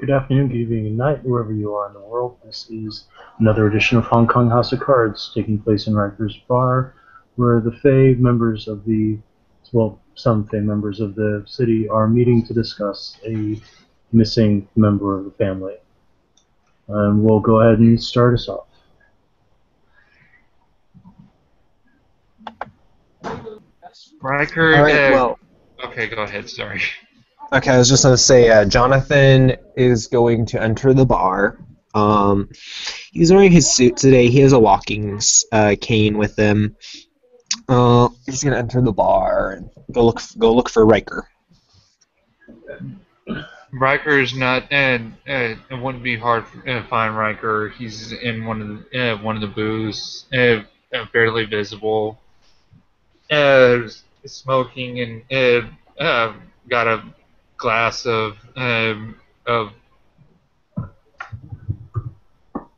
Good afternoon, good evening, good night, wherever you are in the world. This is another edition of Hong Kong House of Cards, taking place in Riker's Bar, where the Fey members of some Fey members of the city are meeting to discuss a missing member of the family. And we'll go ahead and start us off. Riker, All right, well, okay, go ahead, sorry. okay, I was just going to say, Jonathan is going to enter the bar. He's wearing his suit today. He has a walking cane with him. He's going to enter the bar and go look for Riker. Riker's not, and it wouldn't be hard to find Riker. He's in one of the booths, barely visible, smoking, and got a glass of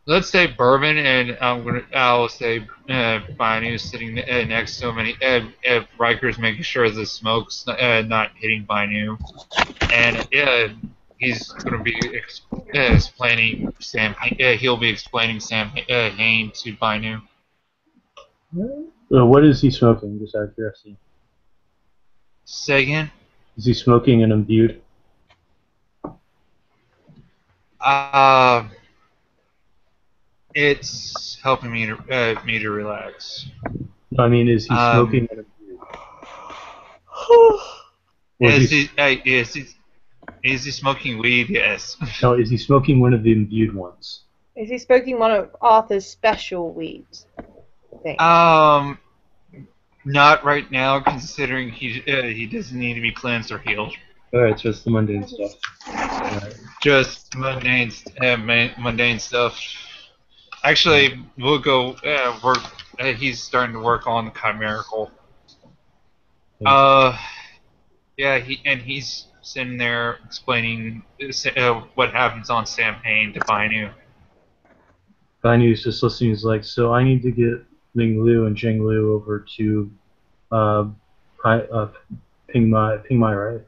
let's say bourbon, and I'll say Binu sitting next to him, and Riker's making sure the smoke's not hitting Binu, and he's going to be explaining Sam. He'll be explaining Sam Hain to Binu. What is he smoking, just out of curiosity? Say again. Is he smoking an imbued? It's helping me to relax. I mean, is he smoking an imbued? Is he smoking weed? Yes. No, is he smoking one of the imbued ones? Is he smoking one of Arthur's special weeds? Not right now, considering he doesn't need to be cleansed or healed. Alright, so it's the mundane stuff. Right. Just mundane stuff. Actually, we'll go work. He's starting to work on the chimerical. Yeah, he's sitting there explaining what happens on Sam Hain to Binu. Bainu's just listening. He's like, so I need to get Ling Lu and Zheng Lu over to Ping Mai, right?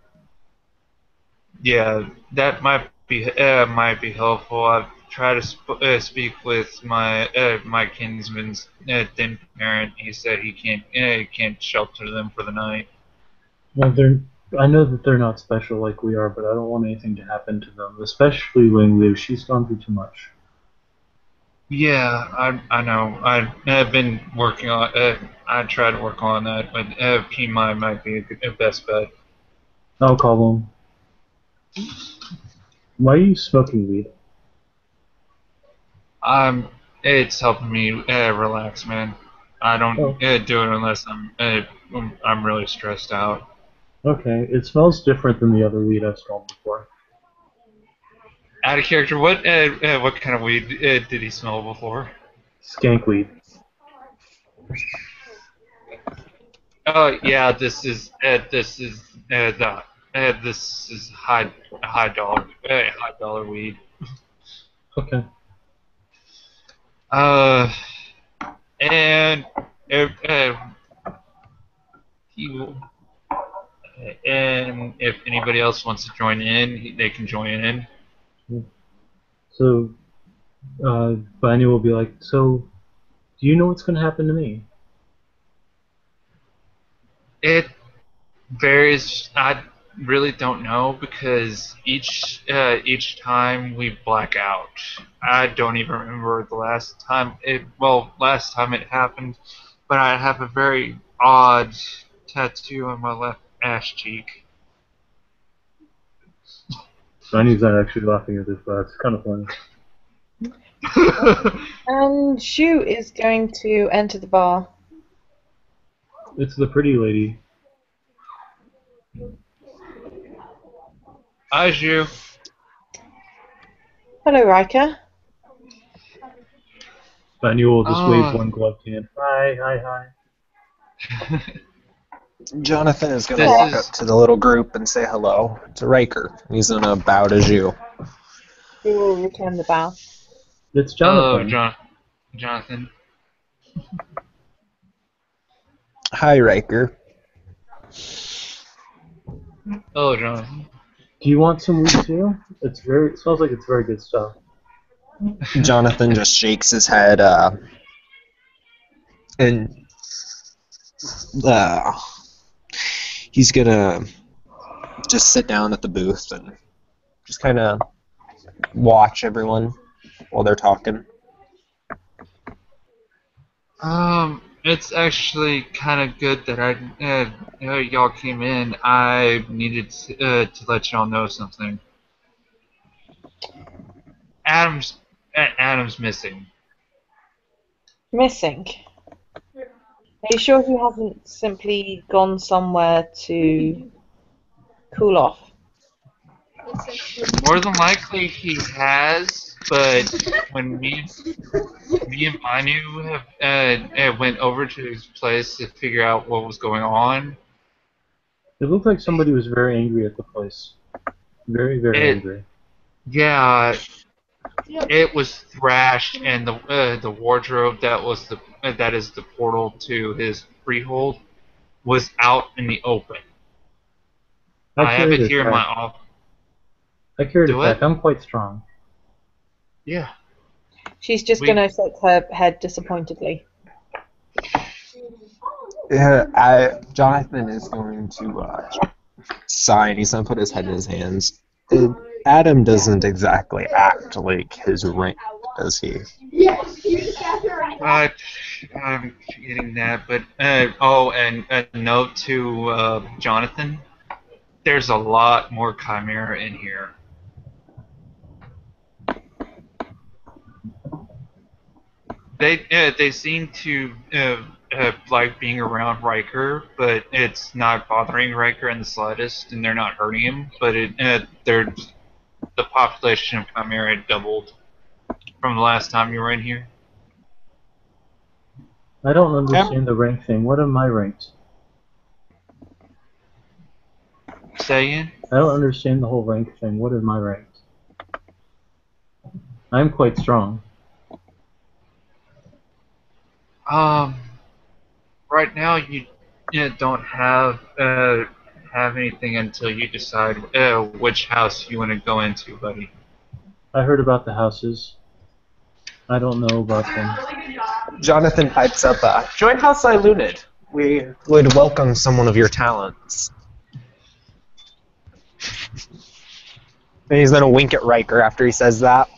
Yeah, that might be helpful. I've tried to speak with my kinsman's then parent. He said he can't shelter them for the night. Well, I know that they're not special like we are, but I don't want anything to happen to them, especially Ling Lu. She's gone through too much. Yeah, I know. I've been working on. I tried to work on that, but Pima might be a best bet. I'll call them. Why are you smoking weed? It's helping me relax, man. I don't do it unless I'm really stressed out. Okay, it smells different than the other weed I've smelled before. Out of character, what kind of weed did he smell before? Skank weed. Oh yeah, this is high dollar weed. Okay. And he will, and if anybody else wants to join in, they can join in. So, Bainu will be like, so, do you know what's going to happen to me? It varies. I really don't know because each time we black out. I don't even remember the last time last time it happened, but I have a very odd tattoo on my left ass cheek. Bainu's not actually laughing at this, but it's kind of funny. And Shu is going to enter the bar. It's the pretty lady. Hi, Zhu. Hello, Riker. Bainu will just wave one gloved hand. Hi, hi, hi. Jonathan is going to walk up to the little group and say hello to Riker. He's going to bow to Zhu. We will return the bow. It's Jonathan. Hello, Jonathan. Hi, Riker. Hello, Jonathan. Do you want some weed too? It smells like it's very good stuff. Jonathan just shakes his head and uh, he's gonna just sit down at the booth and just kind of watch everyone while they're talking. It's actually kind of good that y'all came in. I needed to let y'all know something. Adam's Adam's missing. Missing. Are you sure he hasn't simply gone somewhere to cool off? More than likely he has, but when me and Manu have went over to his place to figure out what was going on, It looked like somebody was very angry at the place. Very, very it angry. yeah, it was thrashed, and the wardrobe that is the portal to his freehold was out in the open. I I have carried it it here in my back. office. I carried it Do it? back. I'm quite strong. Yeah. She's just We going to shake her head disappointedly. Jonathan is going to sigh and he's going to put his head in his hands. Adam doesn't exactly act like his rank, does he? uh, I'm getting that, but oh, and a note to Jonathan. There's a lot more Chimera in here. They seem to like being around Riker, but it's not bothering Riker in the slightest, and they're not hurting him. But the population of Chimera doubled from the last time you were in here. I don't Yep. understand the rank thing. What am I ranked? Say again? I don't understand the whole rank thing. What am I ranked? I'm quite strong. Um, right now you don't have anything until you decide which house you want to go into, buddy. I heard about the houses. I don't know about them. Jonathan pipes up, join House Ilunid. We would welcome someone of your talents. And he's going to wink at Riker after he says that.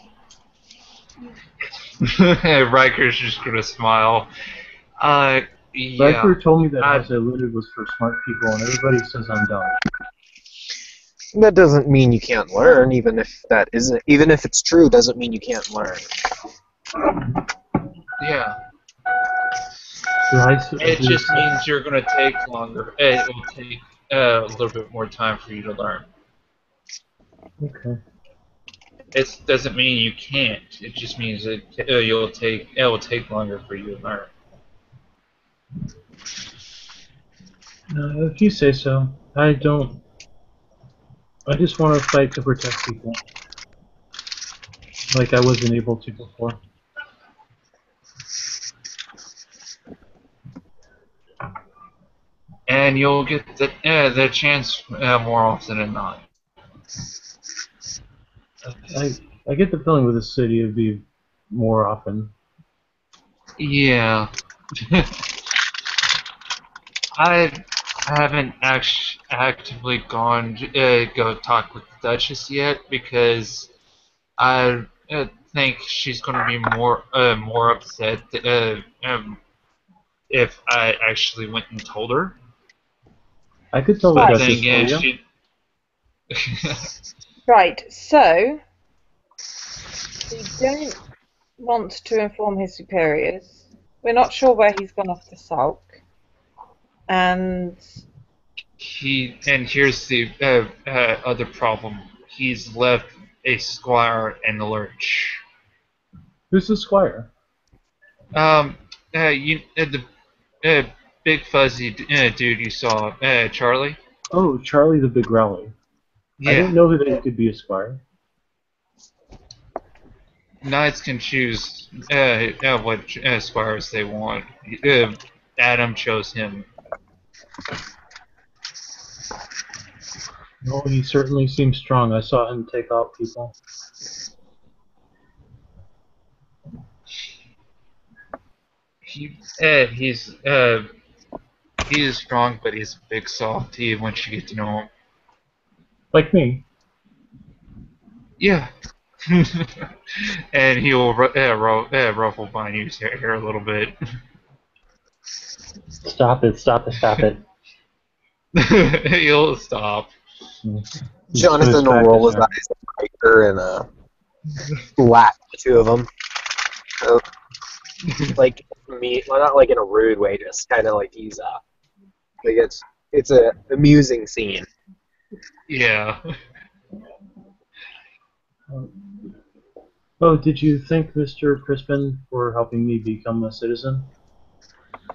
Riker's just gonna smile. Yeah. Riker told me that House I Looted was for smart people, and everybody says I'm dumb. That doesn't mean you can't learn, even if it's true, doesn't mean you can't learn. Yeah. It just means you're gonna take longer. It will take a little bit more time for you to learn. Okay. It doesn't mean you can't. It just means it will take longer for you to learn. If you say so. I don't. I just want to fight to protect people. Like I wasn't able to before. And you'll get the chance more often than not. I get the feeling with the city it'd be more often. Yeah. I haven't actively gone go talk with the Duchess yet because I think she's going to be more upset if I actually went and told her. I could tell the But then Duchess for again, you. she. Right, so we don't want to inform his superiors. We're not sure where he's gone off to sulk. And Here's the other problem. He's left a squire in the lurch. Who's the squire? The big fuzzy dude you saw, Charlie. Oh, Charlie the Big Rowley. Yeah. I didn't know that he could be a squire. Knights can choose what squires they want. Adam chose him. Oh, he certainly seems strong. I saw him take out people. He is strong, but he's a big softy once you get to know him. Like me. Yeah. And he will ruffle Bainu's hair a little bit. Stop it, stop it, stop it. He'll stop. He's Jonathan finished will roll his practicing. eyes at Riker and lap the two of them. So, like me, well, not like in a rude way, just kind of like he's like it's a amusing scene. Yeah. Oh, did you thank Mr. Crispin for helping me become a citizen?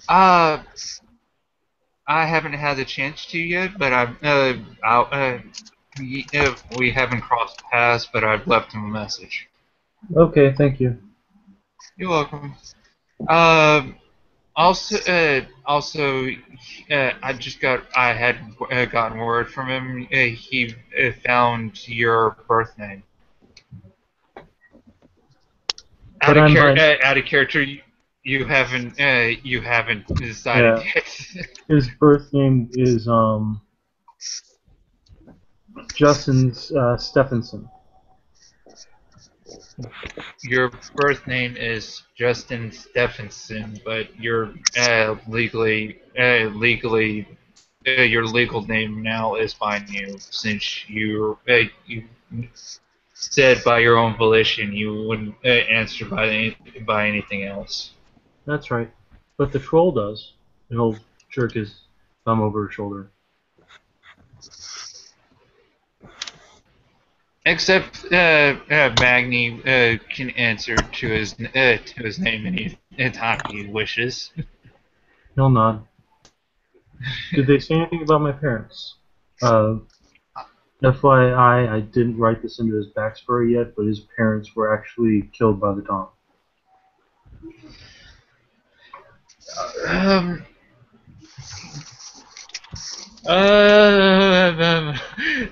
Uh, I haven't had the chance to yet, but we haven't crossed paths, but I've left him a message. Okay, thank you. You're welcome. Um, also, I had gotten word from him. He found your birth name. But I'm by. Out of character, you haven't decided Yeah, yet. his birth name is Justin Stephenson. Your birth name is Justin Stephenson, but you're legally your legal name now is fine you since you said by your own volition you wouldn't answer by anything else. That's right. But the troll does. And he'll jerk his thumb over his shoulder. Except Magni can answer to his name any time he wishes. He'll nod. Did they say anything about my parents? Uh, FYI, I didn't write this into his backstory yet, but his parents were actually killed by the Dawn. Um, Uh,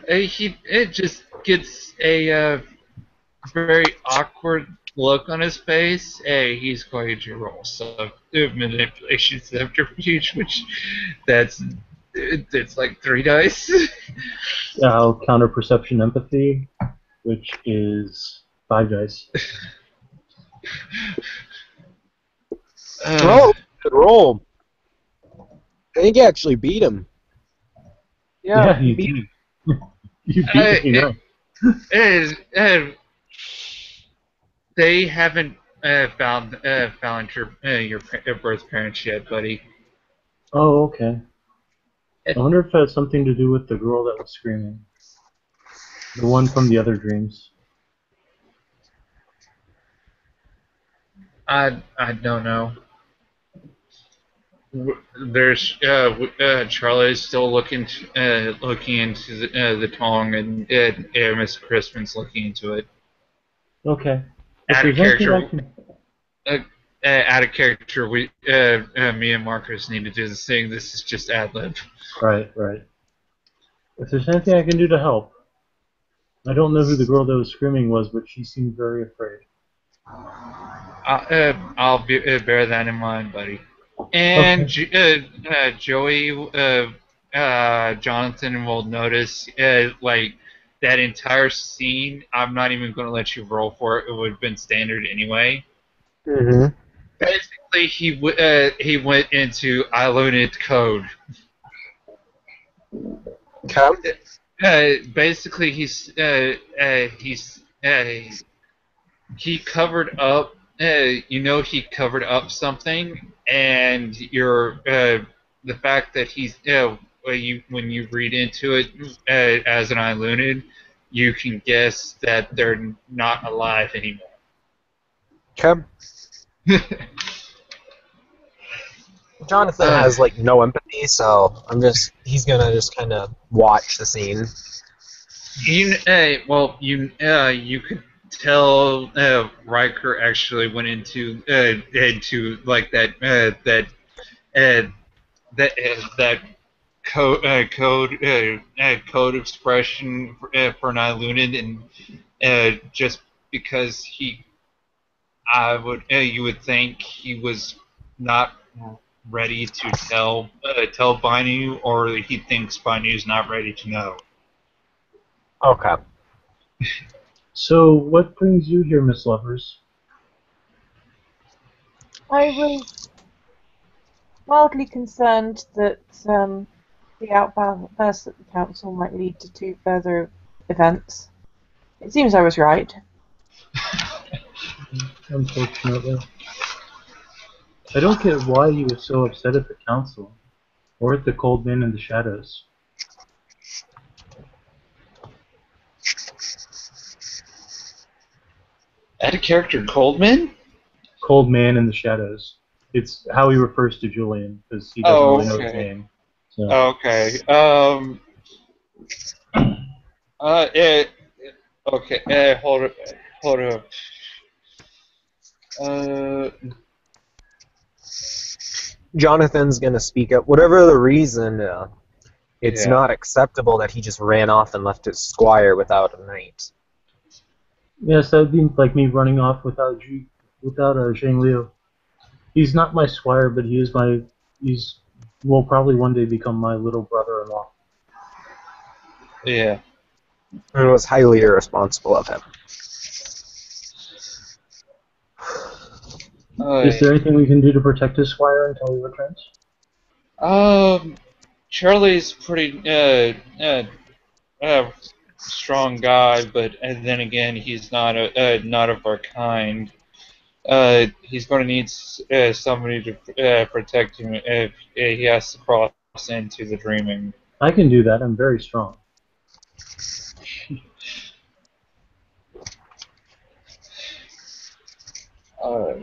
he it just gets a very awkward look on his face. He's going to roll some manipulation subterfuge, which that's it's like 3 dice. I'll counter perception empathy, which is 5 dice. Uh, Oh, good roll. I think you actually beat him. Yeah, you you beat. beat. You beat me, no. they haven't found your birth parents yet, buddy. Oh, okay. I wonder if it has something to do with the girl that was screaming. The one from the other dreams. I don't know. There's Charlie's still looking into the Tong, and Mr. Crispin's looking into it. Okay. If Out of there's anything I character, can. out of character. Me and Marcus need to do this thing. This is just ad lib. Right, right. If there's anything I can do to help. I don't know who the girl that was screaming was, but she seemed very afraid. Bear that in mind, buddy. And Okay. Joey, Jonathan will notice like that entire scene. I'm not even going to let you roll for it. It would have been standard anyway. Mm-hmm. Basically, he went into I learned code. Okay. Basically, he covered up. He covered up something, and the fact that he's when you read into it as an Ilunid, you can guess that they're not alive anymore. Okay. Jonathan has like no empathy, so he's gonna just kind of watch the scene. You could tell Riker actually went into like that code expression for Nilunin, and just because you would think he was not ready to tell Binu, or he thinks Binu's not ready to know. Okay. So, what brings you here, Miss Lovers? I was mildly concerned that the outburst at the council might lead to two further events. It seems I was right. Unfortunately. I don't get why he was so upset at the council, or at the cold man in the shadows. Add a character, Coldman? Cold man in the shadows. It's how he refers to Julian, because he doesn't Oh, really know his okay. name. So, Okay. Okay. Hold up. Uh, Jonathan's gonna speak up. Whatever the reason, it's yeah. not acceptable that he just ran off and left his squire without a knight. yes, that would be like me running off without Zhang Liu. He's not my squire, but he's will probably one day become my little brother-in-law. Yeah. And it was highly irresponsible of him. Is there anything we can do to protect his squire until he returns? Charlie's pretty strong guy, but and then again, he's not of our kind. He's going to need somebody to protect him if he has to cross into the dreaming. I can do that. I'm very strong. Uh,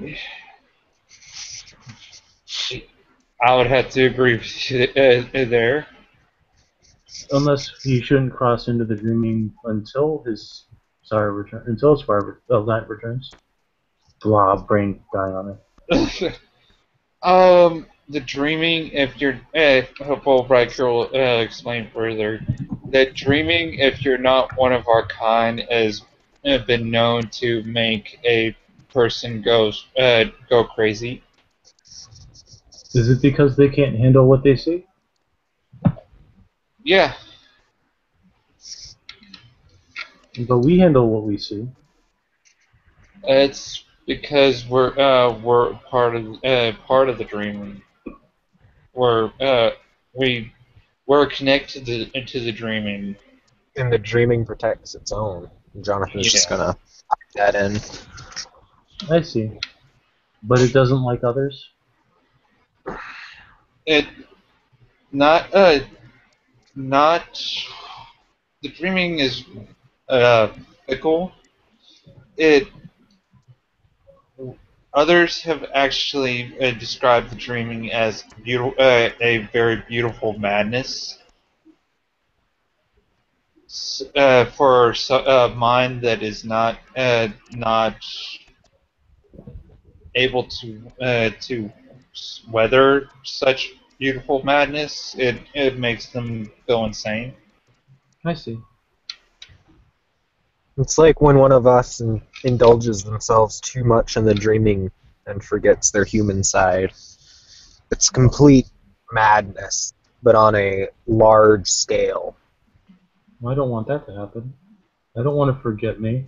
I would have to agree with you there. Unless he shouldn't cross into the dreaming until his knight returns. Blah, brain die on it. The dreaming, if you're, well, Riker will explain further. That dreaming, if you're not one of our kind, has been known to make a person go crazy. Is it because they can't handle what they see? Yeah, But we handle what we see. it's because we're part of the dreaming. We're we're connected to the dreaming. And the dreaming protects its own. Jonathan's just Yeah. gonna pipe that in. I see. But it doesn't like others? It not not the dreaming is fickle. It Others have actually described the dreaming as a very beautiful madness for a mind that is not able to weather such beautiful madness. It makes them go insane. I see. It's like when one of us indulges themselves too much in the dreaming and forgets their human side. It's complete madness, but on a large scale. I don't want that to happen. I don't want to forget me.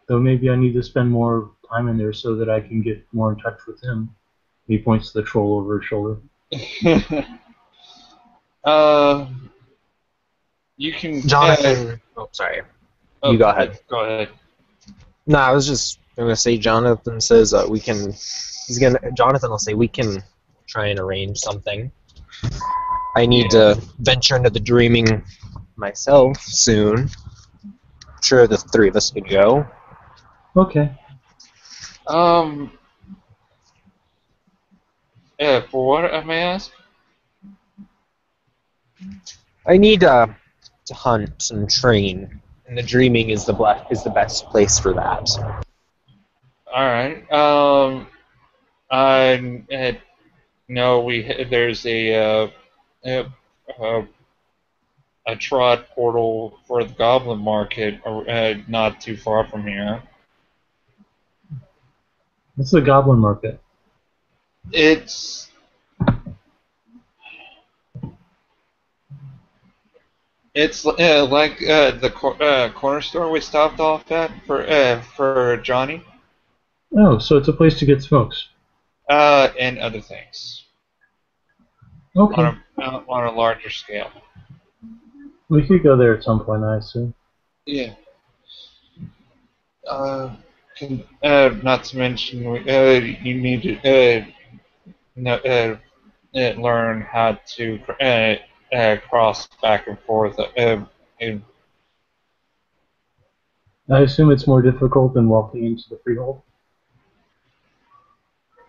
Though maybe I need to spend more time in there so that I can get more in touch with him. He points to the troll over his shoulder. uh, you can. Jonathan. Oh, sorry. You go ahead. Go ahead. No, I was just gonna say Jonathan says we can. Jonathan will say we can try and arrange something. I need to venture into the dreaming myself soon. I'm sure the three of us could go. Okay. For what I may ask? I need to hunt and train, and the dreaming is the best place for that. All right. I'm No, there's a, uh, a trot portal for the Goblin Market, not too far from here. What's the Goblin Market? It's like the corner store we stopped off at for Johnny, Oh, so it's a place to get smokes. and other things Okay. on a larger scale. We could go there at some point, I assume. Yeah. Not to mention, you need to know, learn how to cross back and forth. I assume it's more difficult than walking into the freehold.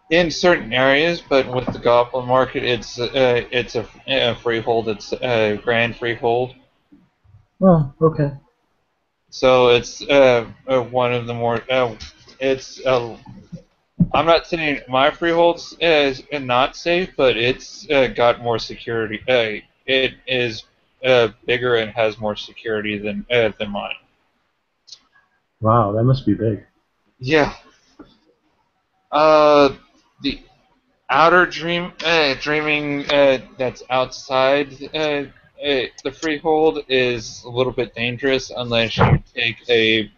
In certain areas, but with the Goblin Market, it's a freehold. It's a grand freehold, Oh, okay. so it's one of the more. It's I'm not saying my freehold's is not safe, but it's got more security. It is bigger and has more security than mine. Wow, that must be big. Yeah. The outer dreaming that's outside the freehold is a little bit dangerous unless you take a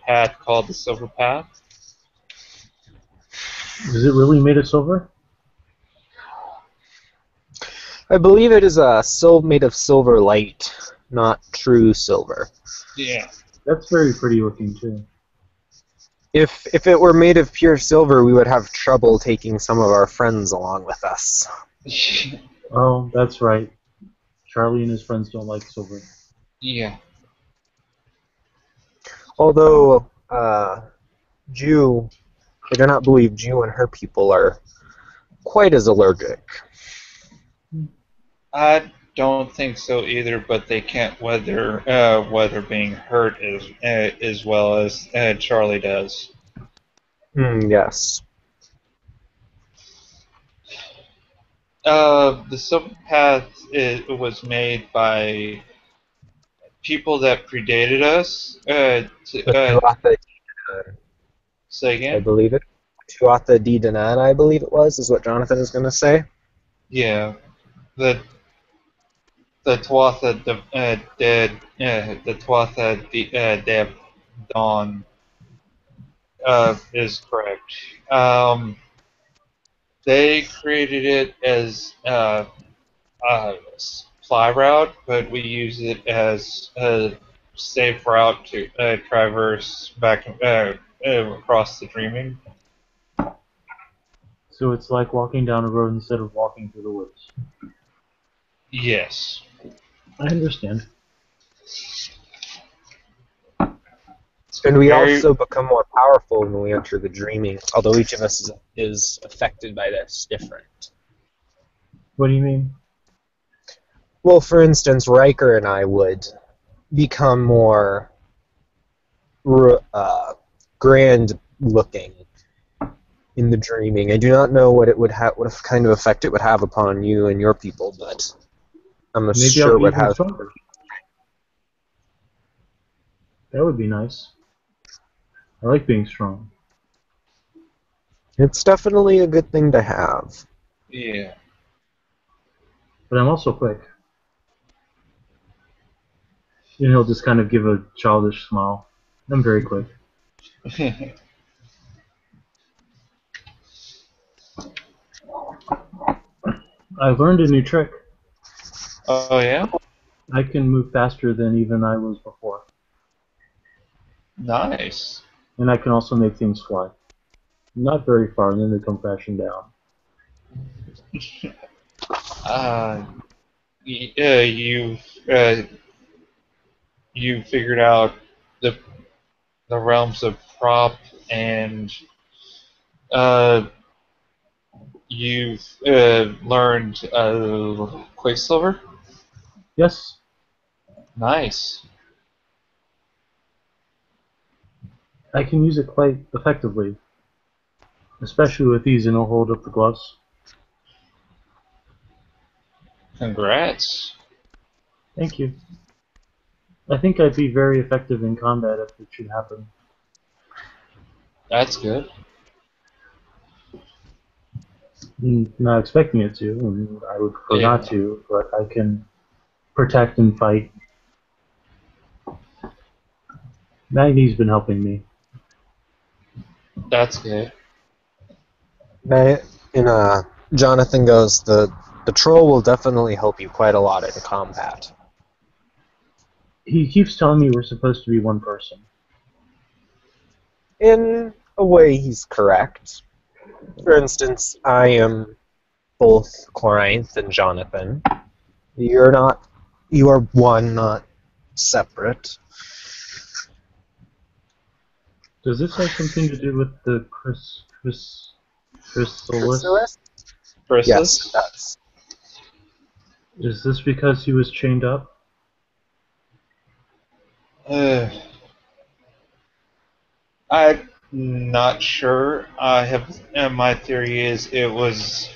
path called the Silver Path. Is it really made of silver? I believe it is made of silver light, not true silver. Yeah. That's very pretty looking too. If it were made of pure silver, we would have trouble taking some of our friends along with us. Oh, that's right. Charlie and his friends don't like silver. Yeah. Although, I do not believe Jew and her people are quite as allergic. I don't think so either, but they can't weather being hurt as well as Charlie does. Yes. The Silver Path was made by people that predated us. The Tuatha, Say I again? believe it. Tuatha De Danann, I believe it was, is what Jonathan is going to say. Yeah, the the Tuatha the Tuatha De Dawn is correct. They created it as fly route, but we use it as a safe route to traverse back across the Dreaming. So it's like walking down a road instead of walking through the woods. Yes. I understand. It's And we very. also become more powerful when we enter the dreaming, although each of us is affected by this different. What do you mean? Well, for instance, Riker and I would become more grand looking in the dreaming. I do not know what it would have, what kind of effect it would have upon you and your people, but I'm Maybe I'll sure it be would even have. stronger. That would be nice. I like being strong. It's definitely a good thing to have. Yeah. But I'm also quick. And he'll just kind of give a childish smile. I'm very quick. I've learned a new trick. Oh yeah. I can move faster than even I was before. Nice. And I can also make things fly. Not very far, and then they come crashing down. Uh, you've you figured out the the realms of prop and uh, you've learned Quicksilver. Yes, Nice. I can use it quite effectively. especially with these and I'll hold up the gloves. Congrats. Thank you. I think I'd be very effective in combat if it should happen. That's good. Not expecting it to, and I would prefer Yeah. not to, but I can protect and fight. Magni's been helping me. That's good. Jonathan goes, the troll will definitely help you quite a lot in combat. He keeps telling me we're supposed to be one person. In a way, he's correct. For instance, I am both Corinth and Jonathan. You're not. You are one, not separate. Does this have something to do with the chrysalis? Yes, Chrysalis? it does. Is this because he was chained up? I'm not sure. I have. My theory is it was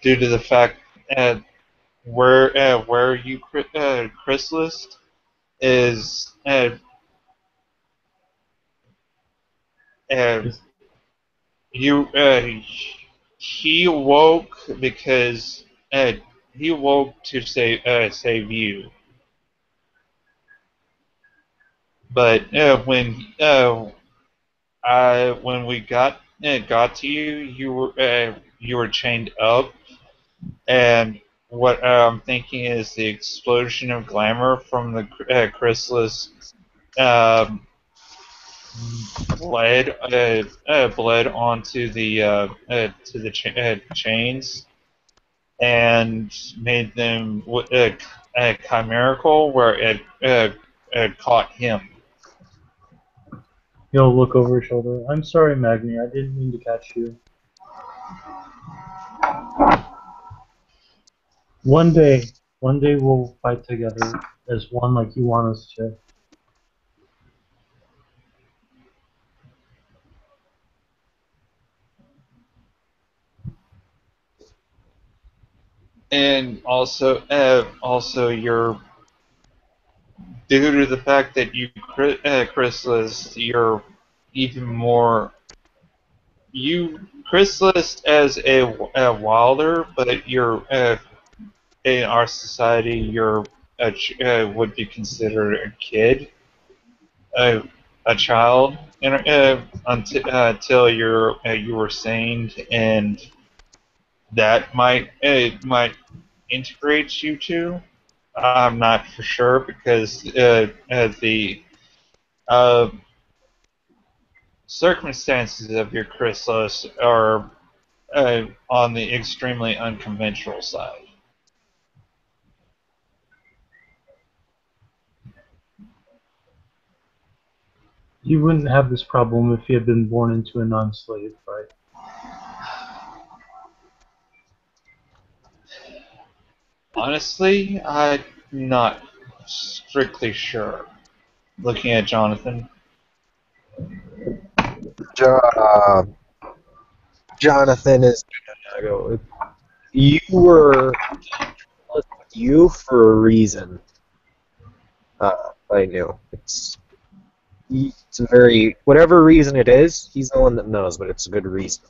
due to the fact where you chrysalis is uh, Is, you he woke because he woke to save you. But when we got to you, you were chained up, and what I'm thinking is the explosion of glamour from the chrysalis um, bled onto the chains and made them chimerical, where it caught him. he'll look over his shoulder. I'm sorry, Magni. I didn't mean to catch you. One day we'll fight together as one like you want us to. And also you're due to the fact that you chrysalis, you're even more you chrysalis as a wilder, but you're in our society you're would be considered a kid, a child, and, until you were sane, and that might integrate you two. I'm not for sure because the uh, circumstances of your chrysalis are on the extremely unconventional side. He wouldn't have this problem if he had been born into a non-slave, right? Honestly, I'm not strictly sure. Looking at Jonathan. Jo- Jonathan is. You were with you for a reason. I knew it's a very whatever reason it is. He's the one that knows, but it's a good reason.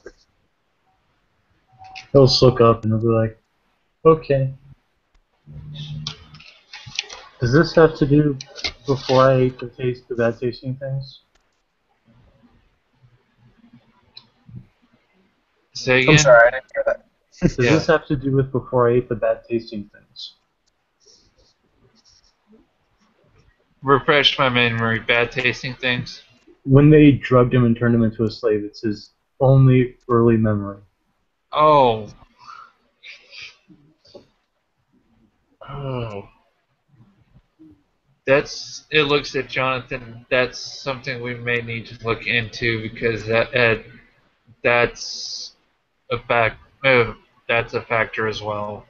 He'll look up and he'll be like, okay. Does this have to do before I ate the bad tasting things? Say I'm again? sorry, I didn't hear that. Does Yeah. this have to do with before I ate the bad tasting things? Refresh my memory. Bad tasting things. When they drugged him and turned him into a slave, it's his only early memory. Oh. Oh. It looks at Jonathan. That's something we may need to look into because that's a fact. That's a factor as well.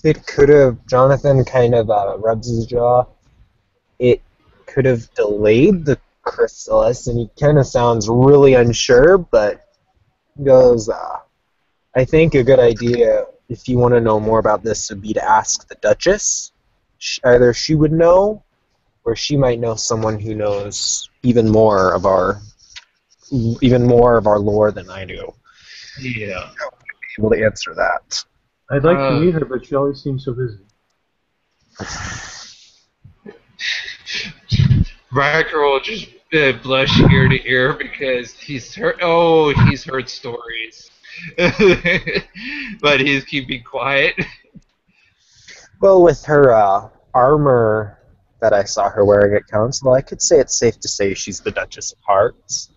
It could have. Jonathan kind of rubs his jaw. It could have delayed the chrysalis, and he kind of sounds really unsure, but he goes, I think a good idea, if you want to know more about this, would be to ask the Duchess. Either she would know, or she might know someone who knows even more of our lore than I do. Yeah. Be able to answer that. I'd like to meet her, but she always seems so busy. Riker will just blush ear to ear because he's heard stories, but he's keeping quiet. Well, with her armor that I saw her wearing at Council, I could say it's safe to say she's the Duchess of Hearts.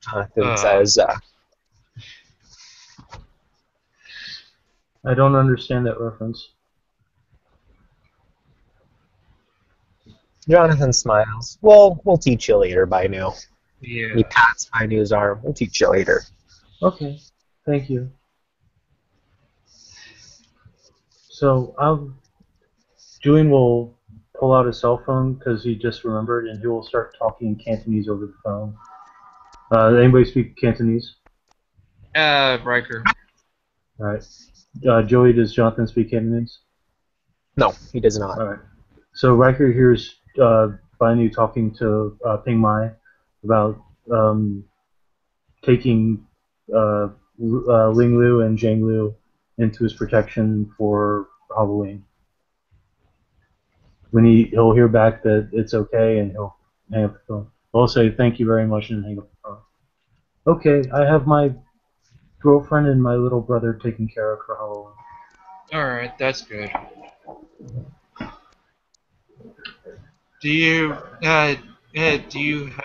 Jonathan says, I don't understand that reference. Jonathan smiles. Well, we'll teach you later, Binu. Yeah. He pats Binu's arm. We'll teach you later. Okay, thank you. So, Julian will pull out his cell phone because he just remembered, and he will start talking Cantonese over the phone. Anybody speak Cantonese? Riker. All right. Joey, does Jonathan speak Cantonese? No, he does not. All right. So Riker hears Bainu talking to Ping Mai about taking Ling Lu and Zhang Lu into his protection for Halloween. When he'll hear back that it's okay, and he'll hang up the phone. He'll say thank you very much and hang up the phone. Okay, I have my girlfriend and my little brother taken care of for Halloween. Alright, that's good. Do you have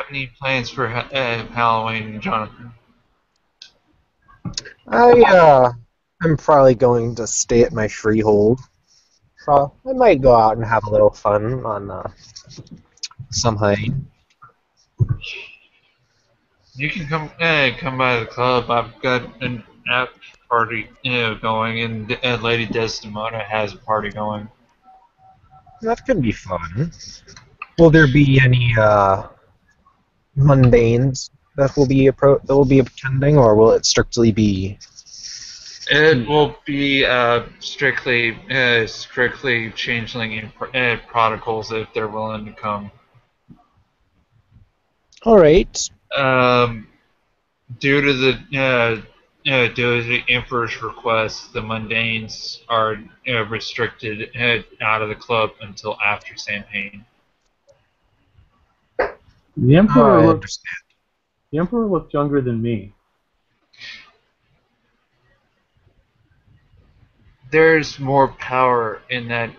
any plans for Halloween, Jonathan? I'm probably going to stay at my freehold. So I might go out and have a little fun on Samhain. You can come by the club. I've got an after party going, and Lady Desdemona has a party going. That could be fun. Will there be any mundanes that will be attending, or will it strictly be? It will be strictly changeling protocols if they're willing to come. All right. Due to the Emperor's request, the mundanes are restricted out of the club until after Samhain. The Emperor I looked. understand. The Emperor looked younger than me. There's more power in that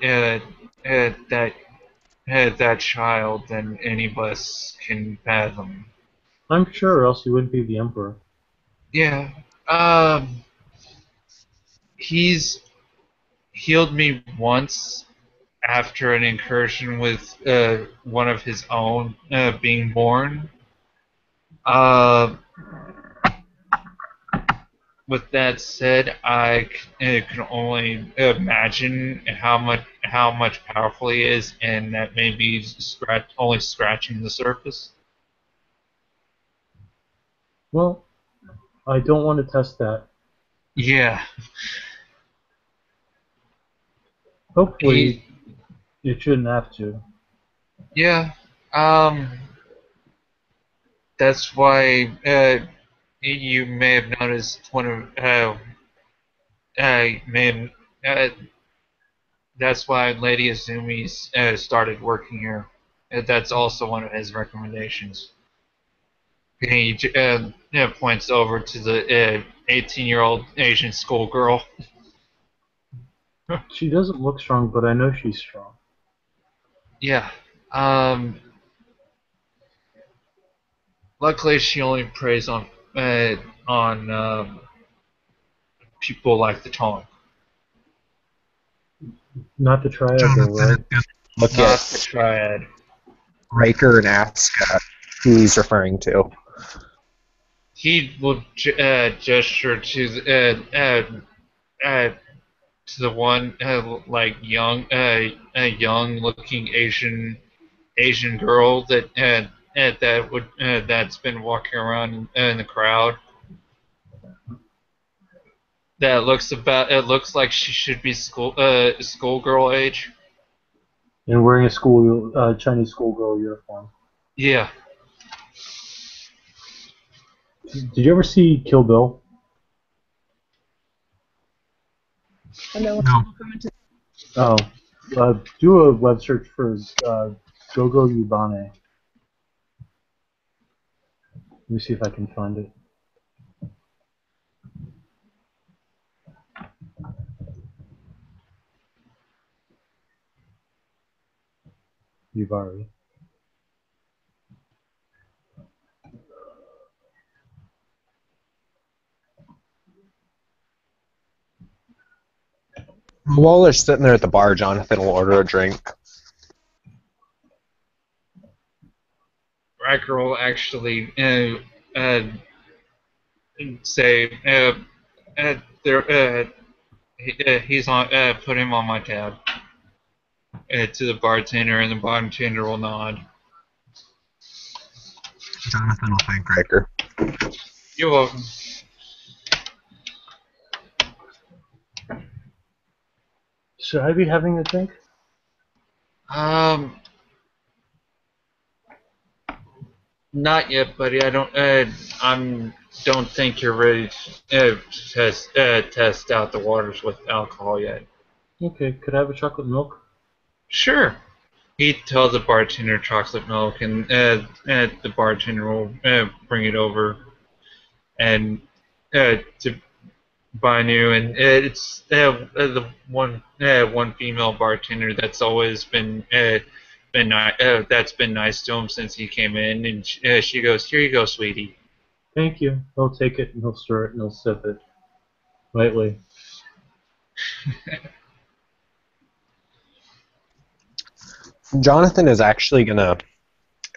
child than any of us can fathom. I'm sure, or else he wouldn't be the Emperor. Yeah. He's healed me once after an incursion with one of his own being born. With that said, I can only imagine how much powerful he is, and that may be only scratching the surface. Well, I don't want to test that. Yeah. Hopefully, it shouldn't have to. Yeah. That's why you may have noticed one of may have, that's why Lady Azumi started working here. That's also one of his recommendations. He points over to the 18-year-old Asian schoolgirl. She doesn't look strong, but I know she's strong. Yeah. Luckily, she only preys on people like the Tong. Not the Triad, though, Jonathan right? is gonna look Not at the Triad. Riker and ask who he's referring to. He will gesture to the one like young, a young-looking Asian girl that that's been walking around in the crowd. It looks like she should be schoolgirl age. And wearing a Chinese schoolgirl uniform. Yeah. Did you ever see Kill Bill? No. Oh, do a web search for Gogo Yubane. Let me see if I can find it. Yubari. While they're sitting there at the bar, Jonathan will order a drink. Riker will actually say, he's on. Put him on my tab. To the bartender, and the bartender will nod. Jonathan will thank Riker. You're welcome. Should I be having a drink? Not yet, buddy. Don't think you're ready to test out the waters with alcohol yet. Okay, could I have a chocolate milk? Sure. He tells the bartender chocolate milk, and the bartender will bring it over and to Banu, and it's the one female bartender that's always that's been nice to him since he came in, and she goes, "Here you go, sweetie." Thank you. He'll take it and he'll stir it and he'll sip it lightly. Jonathan is actually gonna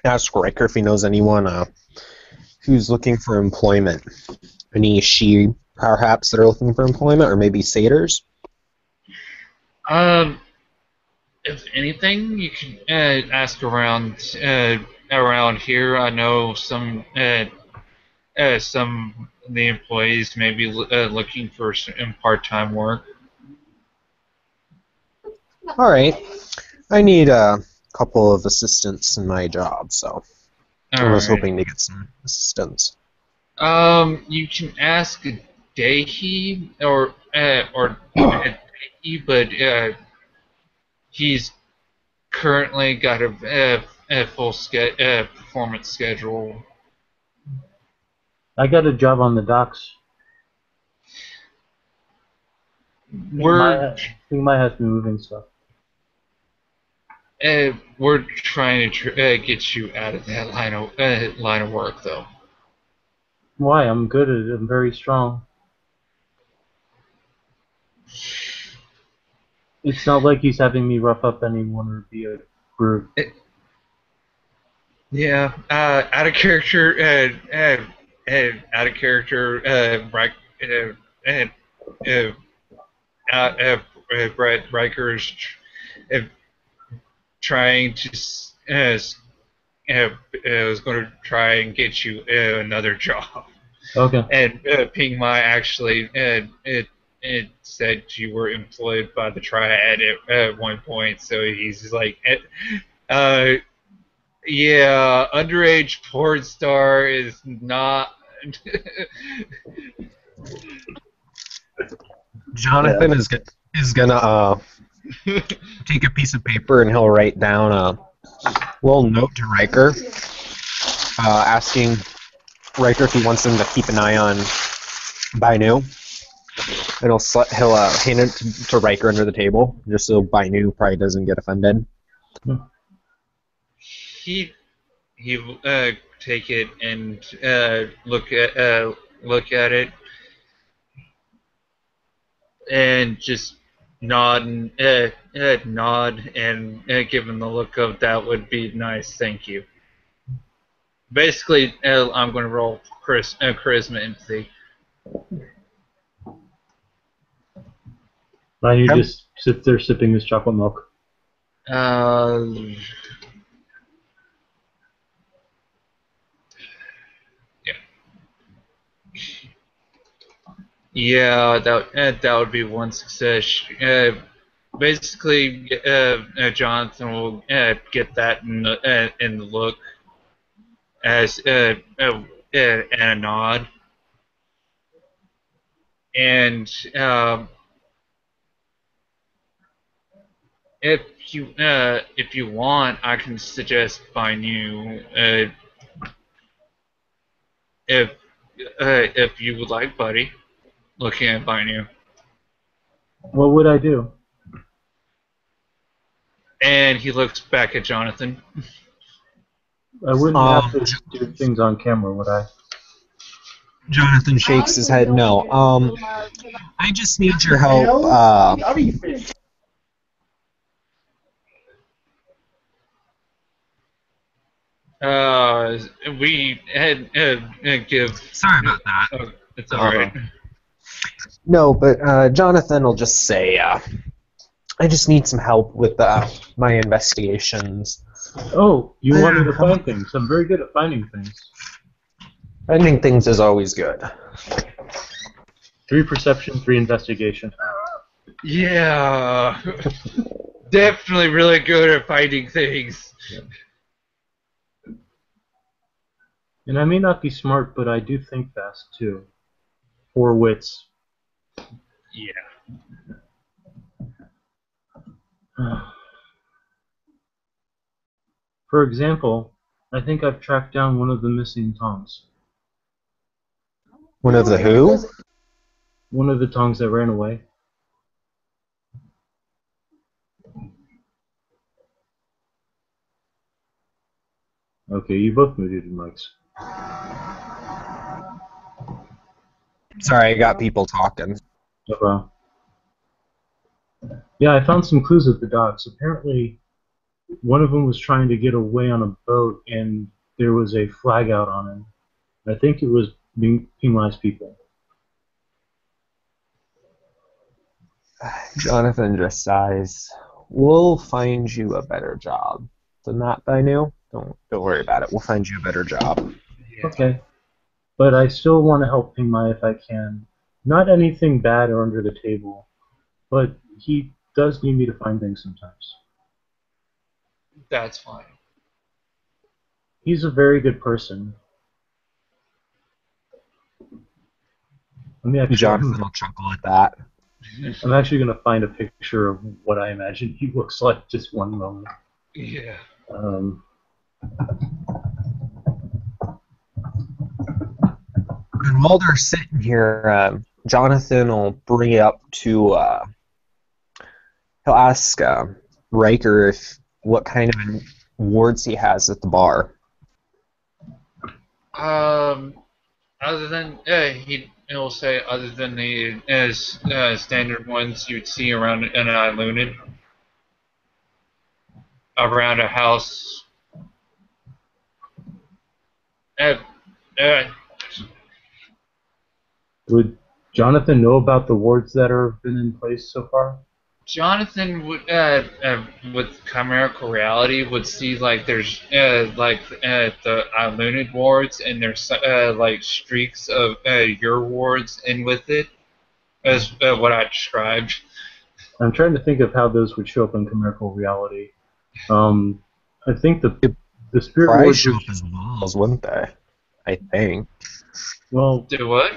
ask Riker if he knows anyone who's looking for employment. Any she perhaps that are looking for employment, or maybe satyrs. Um, if anything, you can ask around here. I know some of the employees may be looking for some part-time work. All right, I need a couple of assistants in my job, so I was Alright. hoping to get some assistants. You can ask Dehi or Dehi, but he's currently got a full performance schedule. I got a job on the docks. We might have to be moving stuff. We're trying to get you out of that line of work, though. Why? I'm good at it. I'm very strong. It's not like he's having me rough up anyone or be a brute. Yeah, out of character, out of character, Brett Riker is trying to was going to try and get you another job. Okay. And Ping Mai actually it said you were employed by the Triad at one point, so he's like, yeah, underage porn star is not. Jonathan is gonna take a piece of paper and he'll write down a little note to Riker, asking Riker if he wants him to keep an eye on Bainu. And he'll hand it to Riker under the table, just so Bainu probably doesn't get offended. He take it and look at it and just nod and give him the look of that would be nice, thank you. Basically, I'm going to roll charisma empathy. Now you just sit there sipping this chocolate milk. Yeah, that would be one success. Basically, Jonathan will get that in the look as and a nod, and if if you want, I can suggest buying you if if you would like, buddy. Looking at buying you, What would I do? and he looks back at Jonathan. I wouldn't have to J- do things on camera, would I? Jonathan shakes his head. No. I just need your help. Uh, we had give. Sorry about that. Oh, it's all right. No, but Jonathan will just say, I just need some help with my investigations. Oh, you want me to find things? I'm very good at finding things. Finding things is always good. 3 perception, 3 investigation. Yeah, definitely really good at finding things. And I may not be smart, but I do think fast too. 4 wits. Yeah. For example, I think I've tracked down one of the missing tongs. One of the who? One of the tongs that ran away. Okay, you both muted your mics. Sorry, I got people talking. No problem. Yeah, I found some clues with the dogs. Apparently, one of them was trying to get away on a boat, and there was a flag out on him. I think it was Ping-Lai's people. Jonathan just sighs. We'll find you a better job than that, Bainu. Don't worry about it. We'll find you a better job. Yeah. Okay. But I still want to help Ping-Lai if I can. Not anything bad or under the table, but he does need me to find things sometimes. That's fine. He's a very good person. Jonathan will chuckle at that. I'm actually going to find a picture of what I imagine he looks like just one moment. Yeah. And while they're sitting here, Jonathan will bring it up to. He'll ask Riker what kind of awards he has at the bar. Other than he'll say other than the standard ones you'd see around an Illuminid, around a house. Uh, uh, Would Jonathan know about the wards that have been in place so far? Jonathan would, with chimerical reality, would see like there's the Illuminid wards, and there's like streaks of your wards in with it, as what I described. I'm trying to think of how those would show up in chimerical reality. I think the spirit Probably wards show up as walls, wouldn't they? I think. well, Do what?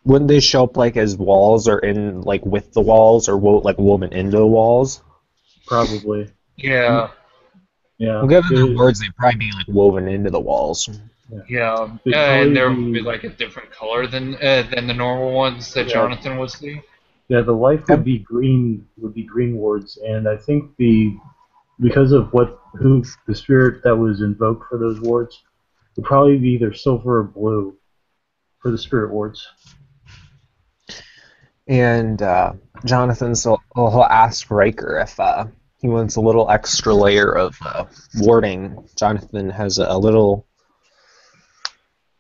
Wouldn't they show up like as walls or in like with the walls or like woven into the walls? probably. Yeah. Yeah. Well, given the words, they'd probably be like woven into the walls. Yeah. It'd And there probably would be like a different color than the normal ones that Yeah. Jonathan would see. Yeah, the life would be green. Would be green wards, and I think because of who the spirit that was invoked for those wards would probably be either silver or blue for the spirit wards. And Jonathan, so he'll ask Riker if he wants a little extra layer of warding. Jonathan has a little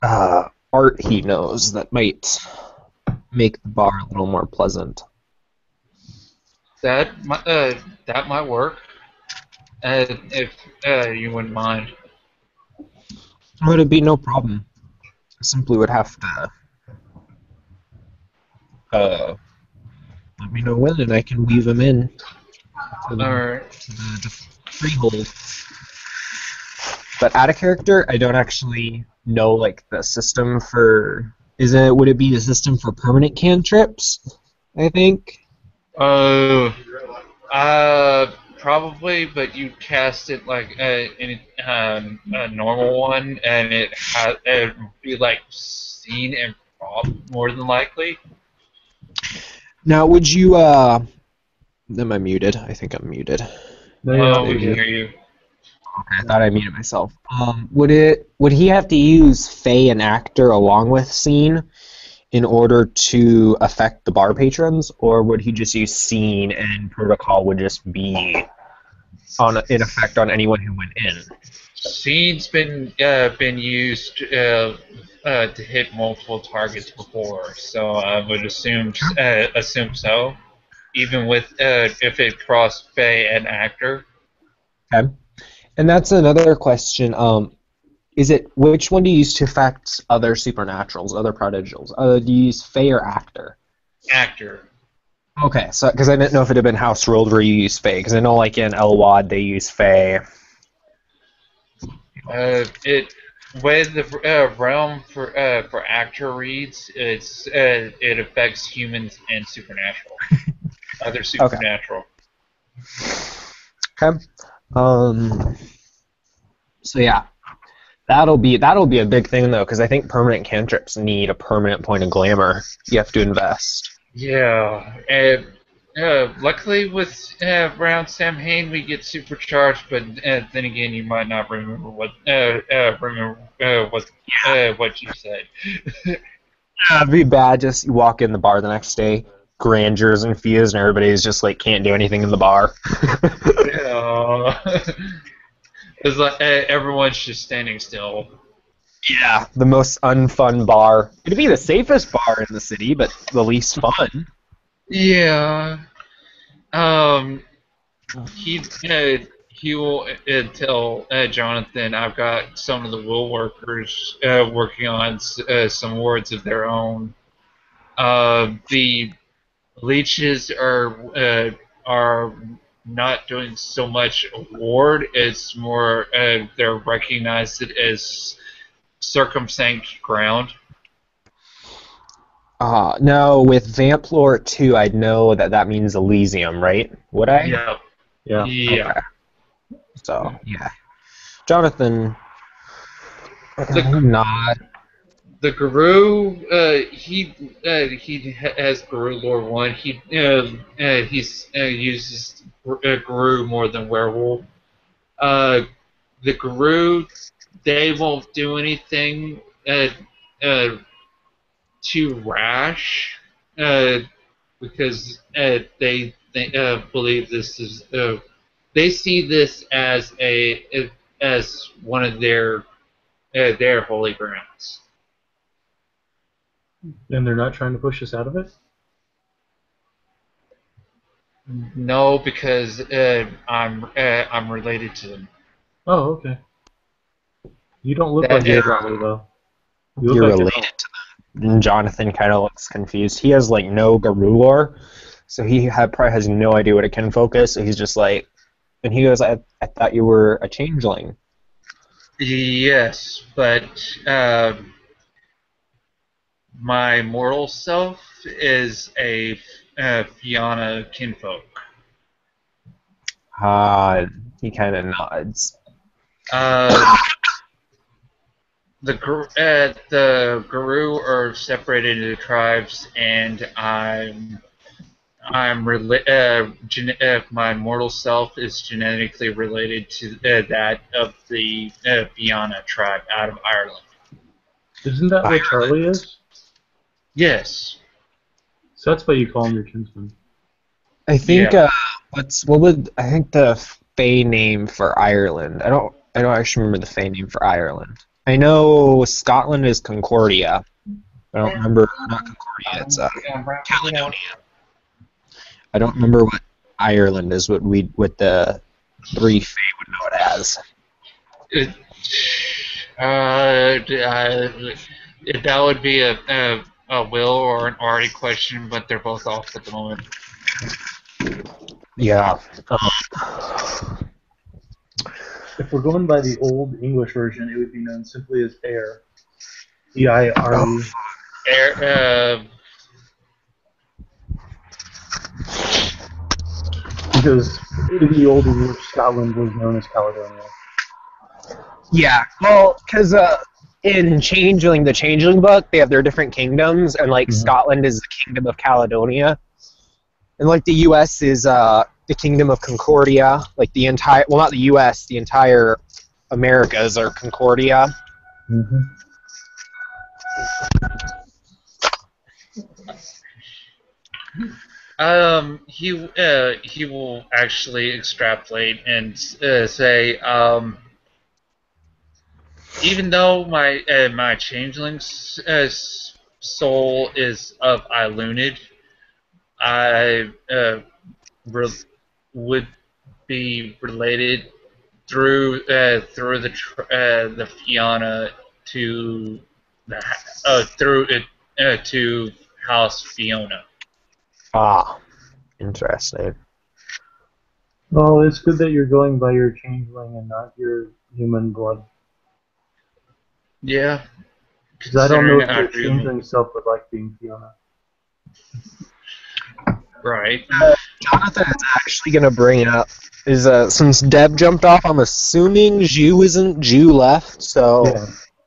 art he knows that might make the bar a little more pleasant. That might work. If you wouldn't mind. Would it be no problem? Simply would have to let me know when, and I can weave him in to Alright. the freehold. But out of character, I don't actually know like the system for. Would it be the system for permanent cantrips? I think. Probably, but you cast it like a normal one, and it would be like seen and prop more than likely. Now, would you? Am I muted? I think I'm muted. No, you're Oh, not we can muted. hear you. Okay, I thought I muted myself. Would he have to use Fey and Actor along with Scene in order to affect the bar patrons, or would he just use Scene and Protocol would just be in effect on anyone who went in? Seed's been used to hit multiple targets before, so I would assume so. Even with if it crossed Faye and Actor. Okay, and that's another question. Is it which one do you use to affect other supernaturals, other prodigals? Do you use Fey or Actor? Actor. Okay, so because I didn't know if it had been house ruled where you use Fey, because I know like in Elwad they use Fey. It way the realm for Actor reads, it affects humans and supernatural, other Okay. supernatural. Okay. So yeah, that'll be a big thing though, because I think permanent cantrips need a permanent point of glamour. You have to invest. Yeah, and luckily with around Samhain we get supercharged, but then again you might not remember what you said. It'd be bad. Just you walk in the bar the next day, grandeurs infused, and everybody's just like can't do anything in the bar. Yeah. It's like everyone's just standing still. Yeah, the most unfun bar. It'd be the safest bar in the city, but the least fun. Yeah. Um. He will tell Jonathan, I've got some of the wool workers working on some wards of their own. The leeches are not doing so much ward. It's more they're recognized it as circumsect ground. No, with Vamplore 2, I'd know that means Elysium, right? Would I? Yeah. Yeah. Yeah. Okay. So, yeah. Jonathan, The not. the Guru, he has Guru lore 1. He's uses Guru more than Werewolf. Uh, the Guru, they won't do anything uh, too rash because they believe this is they see this as one of their holy grounds. And they're not trying to push us out of it? No, because I'm related to them. Oh, okay. You don't look That like you're is, that though. You look You're like related to them. And Jonathan kind of looks confused. He has, like, no Garou lore, so probably has no idea what a kinfolk is, so he's just like. And he goes, I thought you were a changeling. yes, but my mortal self is a Fianna kinfolk. He kind of nods. Uh, the Guru are separated into tribes, and my mortal self is genetically related to that of the Fianna tribe out of Ireland. Isn't that where Charlie is? Yes. So that's why you call him your kinsman. I think Yeah. I think the Fey name for Ireland. I don't actually remember the Fey name for Ireland. I know Scotland is Concordia. I don't remember, not Concordia. It's Caledonia. I don't remember what Ireland is. What the three Fey would know it as. That would be a Will or an Artie question, but they're both off at the moment. Yeah. If we're going by the old English version, it would be known simply as air. E-I-R-E. Air, Because in the old English, Scotland was known as Caledonia. Yeah, well, because in Changeling, the Changeling book, they have their different kingdoms, and like Scotland is the Kingdom of Caledonia, and like the U.S. is the Kingdom of Concordia. Like the entire, well, not the U.S., the entire Americas are Concordia. Mm-hmm. he will actually extrapolate and say, even though my changeling's soul is of Ilunid, I would be related through the Fiona to the through it to House Fiona. Ah, interesting. Well, it's good that you're going by your changeling and not your human blood. Yeah. Because I don't know if your Considering changeling self would like being Fiona. right. Jonathan is actually going to bring up is since Deb jumped off, I'm assuming Jew left, so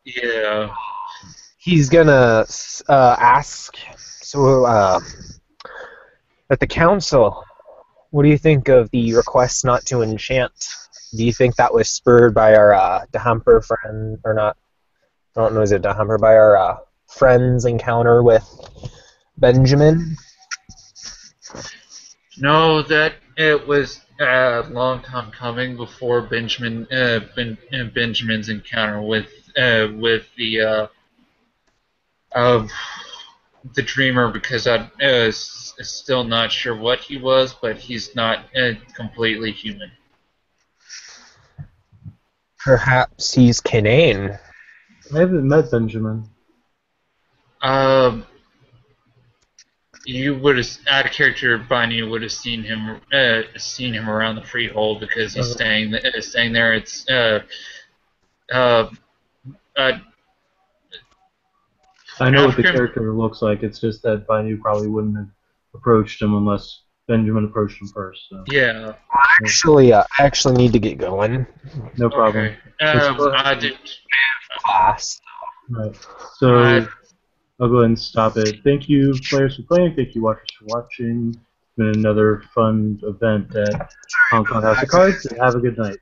Yeah. he's gonna ask. So at the council, what do you think of the request not to enchant? Do you think that was spurred by our DeHumper friend or not? I don't know, is it DeHumper by our friend's encounter with Benjamin? No, that it was a long time coming before Benjamin's encounter with the dreamer, because I was still not sure what he was, but he's not completely human. Perhaps he's Canaan. I haven't met Benjamin. You would have, out of character, Bunny would have seen him around the freehold because he's staying there. It's I know what the character looks like. It's just that Bainu probably wouldn't have approached him unless Benjamin approached him first. So. Yeah. I actually need to get going. No problem. Okay. I did class. Right. So I'll go ahead and stop it. Thank you, players, for playing. Thank you, watchers, for watching. It's been another fun event at Hong Kong House of Cards, and have a good night.